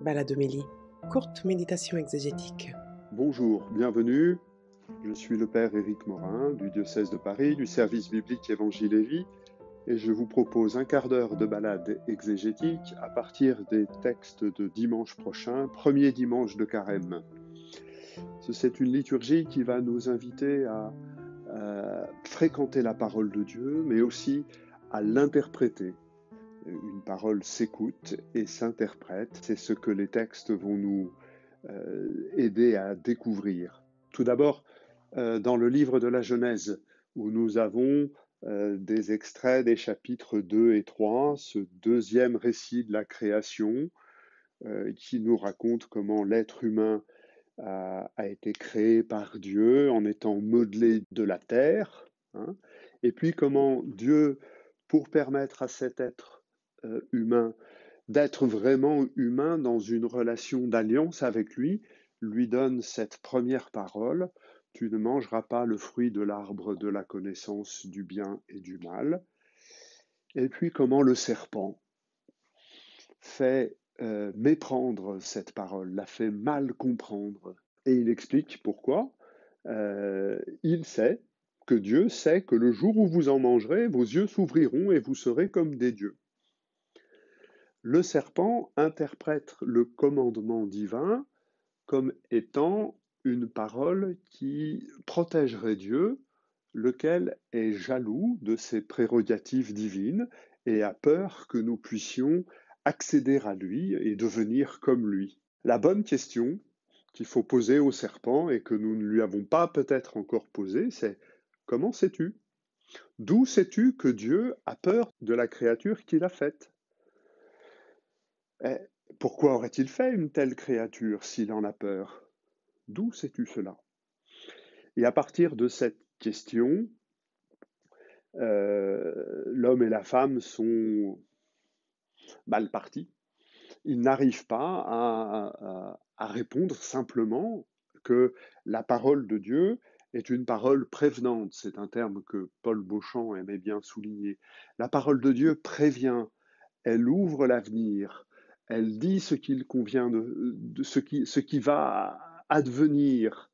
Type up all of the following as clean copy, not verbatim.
Baladomélie, courte méditation exégétique. Bonjour, bienvenue. Je suis le Père Éric Morin du diocèse de Paris, du service biblique Évangile et Vie, et je vous propose un quart d'heure de balade exégétique à partir des textes de dimanche prochain, premier dimanche de Carême. C'est une liturgie qui va nous inviter à fréquenter la parole de Dieu, mais aussi à l'interpréter. Une parole s'écoute et s'interprète, c'est ce que les textes vont nous aider à découvrir. Tout d'abord, dans le livre de la Genèse, où nous avons des extraits des chapitres 2 et 3, ce deuxième récit de la création, qui nous raconte comment l'être humain a été créé par Dieu en étant modelé de la terre, hein, et puis comment Dieu, pour permettre à cet être humain d'être vraiment humain dans une relation d'alliance avec lui, lui donne cette première parole, tu ne mangeras pas le fruit de l'arbre de la connaissance du bien et du mal. Et puis comment le serpent fait méprendre cette parole, la fait mal comprendre. Et il explique pourquoi. Il sait que Dieu sait que le jour où vous en mangerez, vos yeux s'ouvriront et vous serez comme des dieux. Le serpent interprète le commandement divin comme étant une parole qui protégerait Dieu, lequel est jaloux de ses prérogatives divines et a peur que nous puissions accéder à lui et devenir comme lui. La bonne question qu'il faut poser au serpent et que nous ne lui avons pas peut-être encore posée, c'est comment sais-tu? D'où sais-tu que Dieu a peur de la créature qu'il a faite? Pourquoi aurait-il fait une telle créature s'il en a peur? D'où sais-tu cela? Et à partir de cette question, l'homme et la femme sont mal partis. Ils n'arrivent pas à répondre simplement que la parole de Dieu est une parole prévenante. C'est un terme que Paul Beauchamp aimait bien souligner. La parole de Dieu prévient, elle ouvre l'avenir, elle dit ce qu'il convient de ce qui va advenir.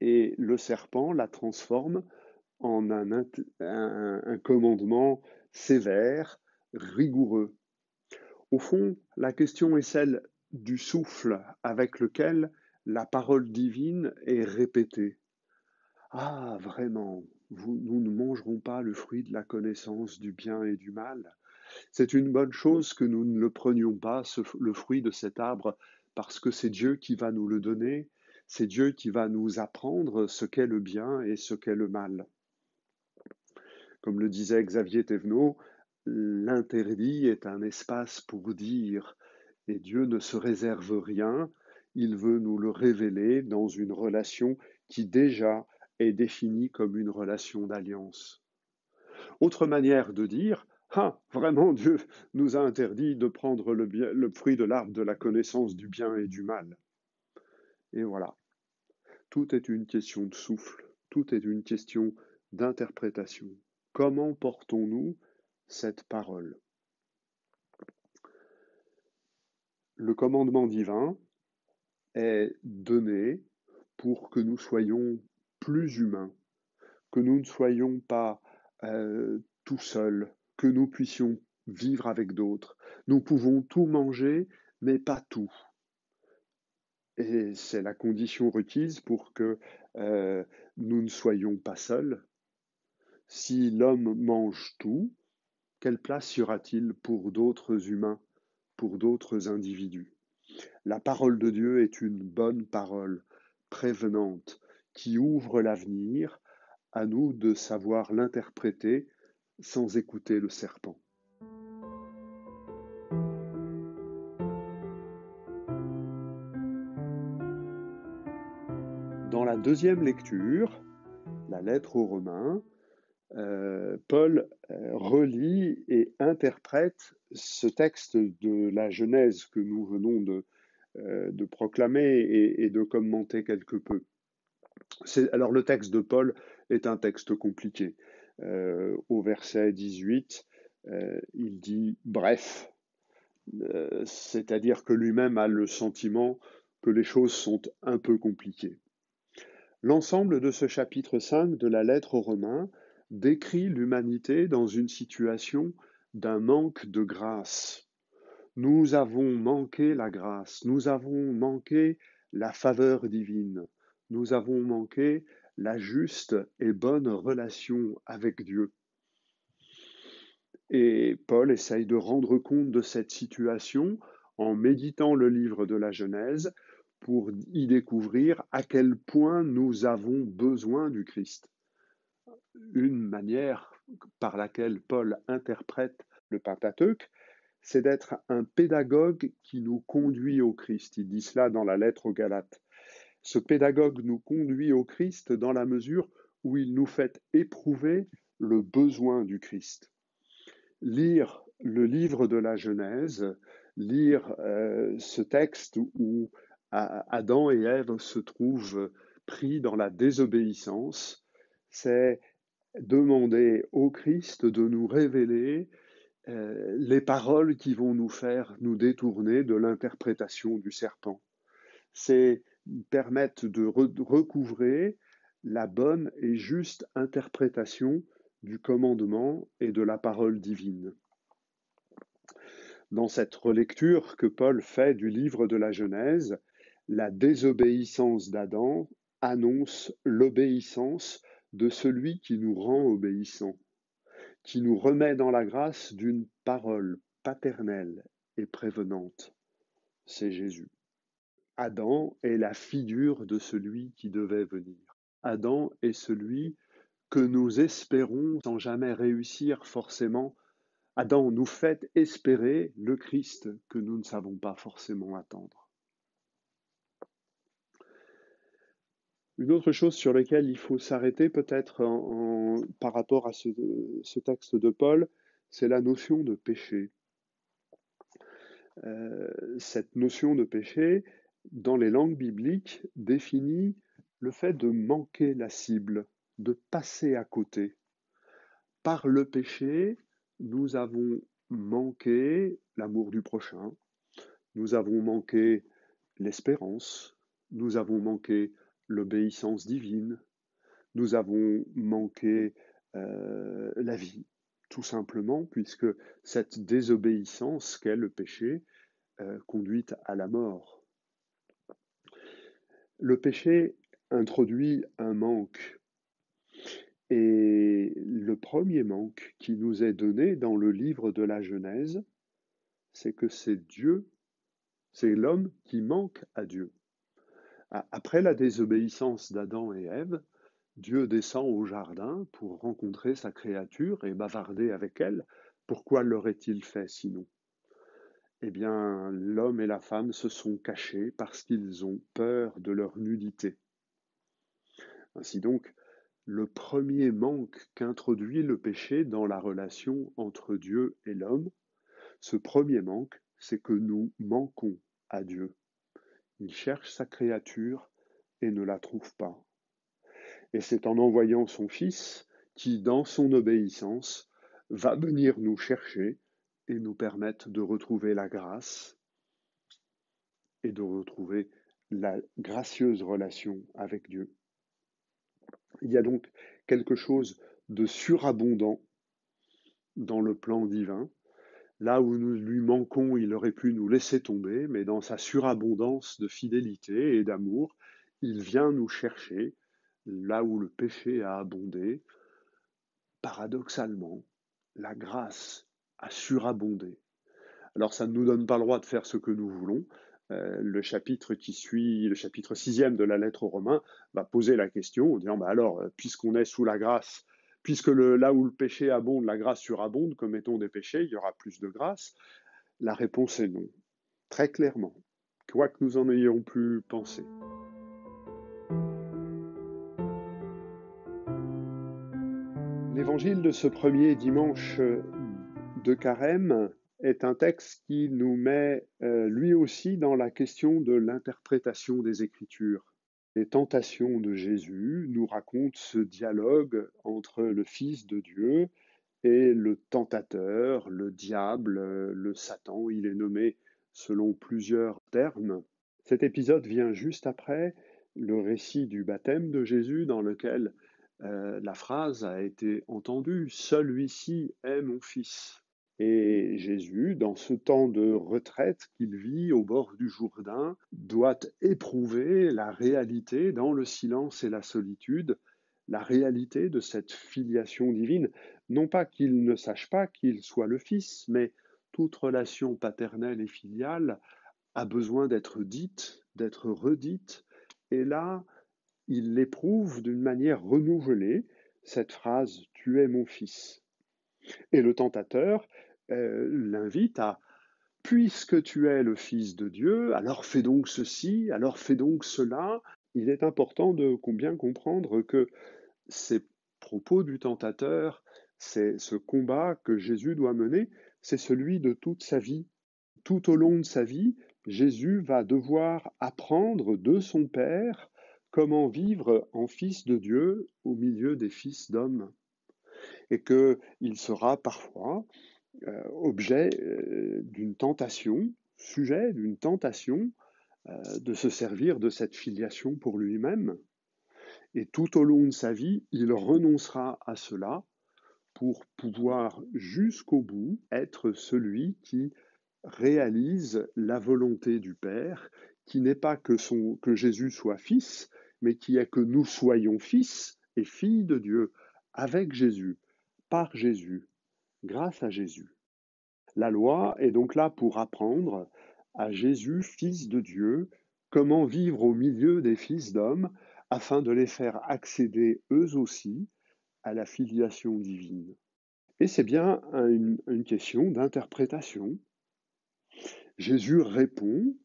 Et le serpent la transforme en un commandement sévère, rigoureux. Au fond, la question est celle du souffle avec lequel la parole divine est répétée. Ah, vraiment, nous ne mangerons pas le fruit de la connaissance du bien et du mal. C'est une bonne chose que nous ne le prenions pas, le fruit de cet arbre, parce que c'est Dieu qui va nous le donner, c'est Dieu qui va nous apprendre ce qu'est le bien et ce qu'est le mal. Comme le disait Xavier Thévenot, l'interdit est un espace pour dire, et Dieu ne se réserve rien, il veut nous le révéler dans une relation qui déjà est définie comme une relation d'alliance. Autre manière de dire, ah, vraiment Dieu nous a interdit de prendre le fruit de l'arbre de la connaissance du bien et du mal. Et voilà, tout est une question de souffle, tout est une question d'interprétation. Comment portons-nous cette parole? Le commandement divin est donné pour que nous soyons plus humains, que nous ne soyons pas tout seuls, que nous puissions vivre avec d'autres. Nous pouvons tout manger, mais pas tout. Et c'est la condition requise pour que nous ne soyons pas seuls. Si l'homme mange tout, quelle place y aura-t-il pour d'autres humains, pour d'autres individus? La parole de Dieu est une bonne parole, prévenante, qui ouvre l'avenir, à nous de savoir l'interpréter sans écouter le serpent. Dans la deuxième lecture, la lettre aux Romains, Paul relit et interprète ce texte de la Genèse que nous venons de proclamer et de commenter quelque peu. Alors le texte de Paul est un texte compliqué. Au verset 18, il dit « Bref, c'est-à-dire que lui-même a le sentiment que les choses sont un peu compliquées. L'ensemble de ce chapitre 5 de la lettre aux Romains décrit l'humanité dans une situation d'un manque de grâce. Nous avons manqué la grâce, nous avons manqué la faveur divine, nous avons manqué la juste et bonne relation avec Dieu. Et Paul essaye de rendre compte de cette situation en méditant le livre de la Genèse pour y découvrir à quel point nous avons besoin du Christ. Une manière par laquelle Paul interprète le Pentateuque, c'est d'être un pédagogue qui nous conduit au Christ. Il dit cela dans la lettre aux Galates. Ce pédagogue nous conduit au Christ dans la mesure où il nous fait éprouver le besoin du Christ. Lire le livre de la Genèse, lire ce texte où Adam et Ève se trouvent pris dans la désobéissance, c'est demander au Christ de nous révéler les paroles qui vont nous faire nous détourner de l'interprétation du serpent. C'est permettre de recouvrer la bonne et juste interprétation du commandement et de la parole divine. Dans cette relecture que Paul fait du livre de la Genèse, la désobéissance d'Adam annonce l'obéissance de celui qui nous rend obéissants, qui nous remet dans la grâce d'une parole paternelle et prévenante. C'est Jésus. Adam est la figure de celui qui devait venir. Adam est celui que nous espérons sans jamais réussir forcément. Adam nous fait espérer le Christ que nous ne savons pas forcément attendre. Une autre chose sur laquelle il faut s'arrêter peut-être par rapport à ce texte de Paul, c'est la notion de péché. Cette notion de péché, dans les langues bibliques, définit le fait de manquer la cible, de passer à côté. Par le péché, nous avons manqué l'amour du prochain, nous avons manqué l'espérance, nous avons manqué l'obéissance divine, nous avons manqué la vie, tout simplement, puisque cette désobéissance qu'est le péché conduit à la mort. Le péché introduit un manque. Et le premier manque qui nous est donné dans le livre de la Genèse, c'est que c'est Dieu, c'est l'homme qui manque à Dieu. Après la désobéissance d'Adam et Ève, Dieu descend au jardin pour rencontrer sa créature et bavarder avec elle. Pourquoi l'aurait-il fait sinon? Eh bien, l'homme et la femme se sont cachés parce qu'ils ont peur de leur nudité. Ainsi donc, le premier manque qu'introduit le péché dans la relation entre Dieu et l'homme, ce premier manque, c'est que nous manquons à Dieu. Il cherche sa créature et ne la trouve pas. Et c'est en envoyant son Fils qui, dans son obéissance, va venir nous chercher et nous permettre de retrouver la grâce et de retrouver la gracieuse relation avec Dieu. Il y a donc quelque chose de surabondant dans le plan divin. Là où nous lui manquons, il aurait pu nous laisser tomber, mais dans sa surabondance de fidélité et d'amour, il vient nous chercher. Là où le péché a abondé, paradoxalement, la grâce a surabondé. Alors ça ne nous donne pas le droit de faire ce que nous voulons. Le chapitre qui suit, le chapitre 6e de la lettre aux Romains, va poser la question en disant, alors, puisqu'on est sous la grâce, puisque là où le péché abonde, la grâce surabonde, commettons des péchés, il y aura plus de grâce. La réponse est non, très clairement, quoi que nous en ayons pu penser. L'évangile de ce premier dimanche de Carême est un texte qui nous met lui aussi dans la question de l'interprétation des Écritures. Les tentations de Jésus nous racontent ce dialogue entre le Fils de Dieu Et le tentateur, le diable, le Satan, il est nommé selon plusieurs termes. Cet épisode vient juste après le récit du baptême de Jésus dans lequel la phrase a été entendue: Celui-ci est mon fils. Et Jésus, dans ce temps de retraite qu'il vit au bord du Jourdain, doit éprouver la réalité dans le silence et la solitude, la réalité de cette filiation divine. Non pas qu'il ne sache pas qu'il soit le Fils, mais toute relation paternelle et filiale a besoin d'être dite, d'être redite. Et là, il l'éprouve d'une manière renouvelée, cette phrase « Tu es mon Fils ». Et le tentateur l'invite à puisque tu es le Fils de Dieu, alors fais donc ceci, alors fais donc cela. Il est important de bien comprendre que ces propos du tentateur, c'est ce combat que Jésus doit mener, c'est celui de toute sa vie. Tout au long de sa vie, Jésus va devoir apprendre de son Père comment vivre en fils de Dieu au milieu des fils d'hommes. Et qu'il sera parfois objet d'une tentation, sujet d'une tentation de se servir de cette filiation pour lui-même. Et tout au long de sa vie, il renoncera à cela pour pouvoir jusqu'au bout être celui qui réalise la volonté du Père, qui n'est pas que Jésus soit fils, mais qui est que nous soyons fils et filles de Dieu avec Jésus, par Jésus, grâce à Jésus. La loi est donc là pour apprendre à Jésus, fils de Dieu, comment vivre au milieu des fils d'hommes afin de les faire accéder eux aussi à la filiation divine. Et c'est bien une question d'interprétation. Jésus répond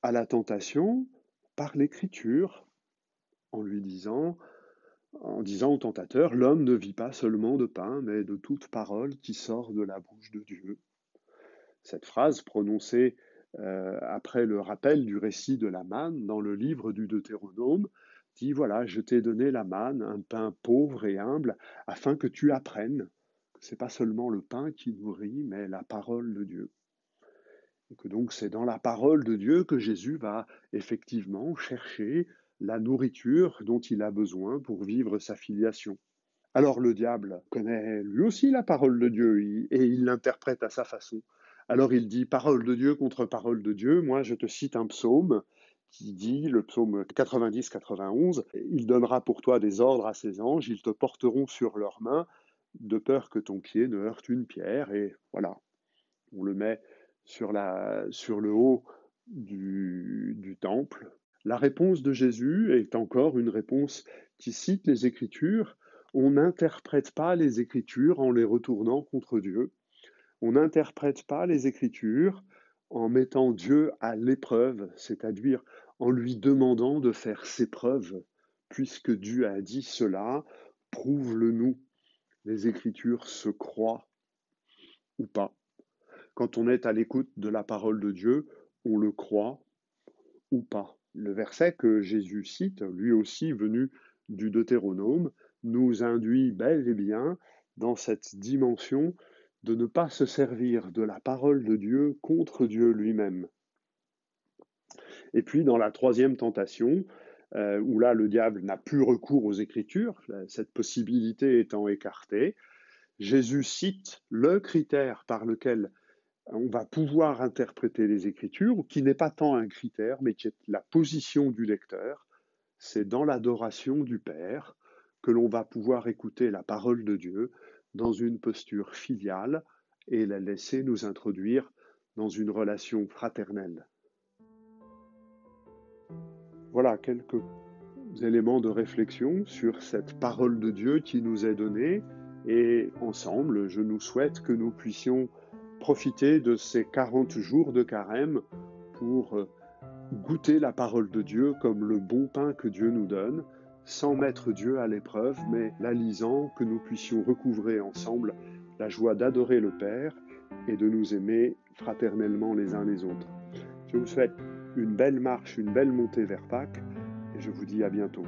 à la tentation par l'écriture en disant au tentateur, l'homme ne vit pas seulement de pain, mais de toute parole qui sort de la bouche de Dieu. Cette phrase prononcée après le rappel du récit de la manne dans le livre du Deutéronome dit, voilà, je t'ai donné la manne, un pain pauvre et humble, afin que tu apprennes que ce n'est pas seulement le pain qui nourrit, mais la parole de Dieu. Et que donc c'est dans la parole de Dieu que Jésus va effectivement chercher la nourriture dont il a besoin pour vivre sa filiation. Alors le diable connaît lui aussi la parole de Dieu et il l'interprète à sa façon. Alors il dit parole de Dieu contre parole de Dieu. Moi je te cite un psaume qui dit, le psaume 90-91, il donnera pour toi des ordres à ses anges, ils te porteront sur leurs mains, de peur que ton pied ne heurte une pierre. Et voilà, on le met sur le haut du temple. La réponse de Jésus est encore une réponse qui cite les Écritures. On n'interprète pas les Écritures en les retournant contre Dieu. On n'interprète pas les Écritures en mettant Dieu à l'épreuve, c'est-à-dire en lui demandant de faire ses preuves. Puisque Dieu a dit cela, prouve-le-nous. Les Écritures se croient ou pas. Quand on est à l'écoute de la parole de Dieu, on le croit ou pas. Le verset que Jésus cite, lui aussi venu du Deutéronome, nous induit bel et bien dans cette dimension de ne pas se servir de la parole de Dieu contre Dieu lui-même. Et puis dans la troisième tentation, où là le diable n'a plus recours aux Écritures, cette possibilité étant écartée, Jésus cite le critère par lequel on va pouvoir interpréter les Écritures, qui n'est pas tant un critère, mais qui est la position du lecteur. C'est dans l'adoration du Père que l'on va pouvoir écouter la parole de Dieu dans une posture filiale et la laisser nous introduire dans une relation fraternelle. Voilà quelques éléments de réflexion sur cette parole de Dieu qui nous est donnée, et ensemble, je nous souhaite que nous puissions profiter de ces 40 jours de carême pour goûter la parole de Dieu comme le bon pain que Dieu nous donne, sans mettre Dieu à l'épreuve, mais la lisant, que nous puissions recouvrer ensemble la joie d'adorer le Père et de nous aimer fraternellement les uns les autres. Je vous souhaite une belle marche, une belle montée vers Pâques, et je vous dis à bientôt.